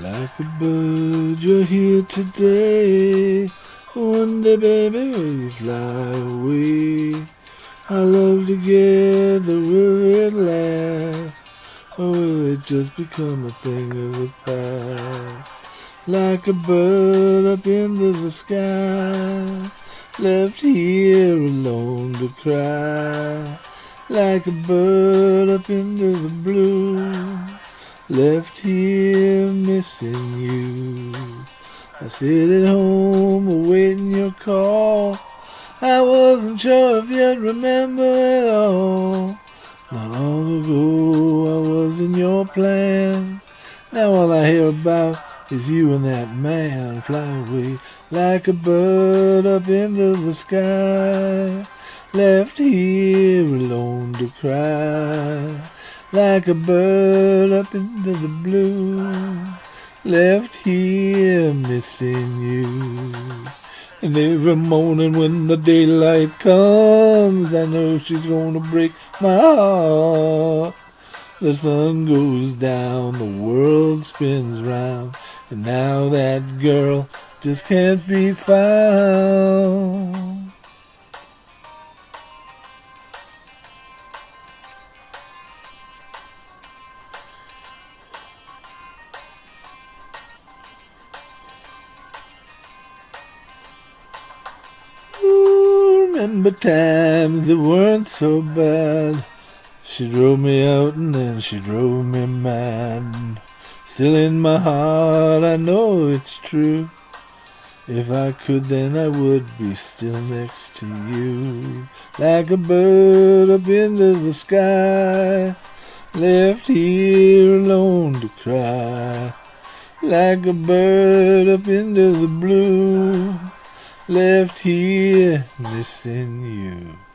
Like a bird, you're here today. One day, baby, will you fly away? Our love together, will it last? Or will it just become a thing of the past? Like a bird up into the sky, left here alone to cry. Like a bird up into the blue, left here missing you. I sit at home awaiting your call. I wasn't sure if you'd remember it all. Not long ago I was in your plans. Now all I hear about is you and that man. Fly away like a bird up into the sky, left here alone to cry. Like a bird up into the blue, left here missing you. And every morning when the daylight comes, I know she's gonna break my heart. The sun goes down, the world spins round, and now that girl just can't be found. Remember times that weren't so bad. She drove me out and then she drove me mad. Still in my heart I know it's true. If I could then I would be still next to you. Like a bird up into the sky, left here alone to cry. Like a bird up into the blue, left here missing you.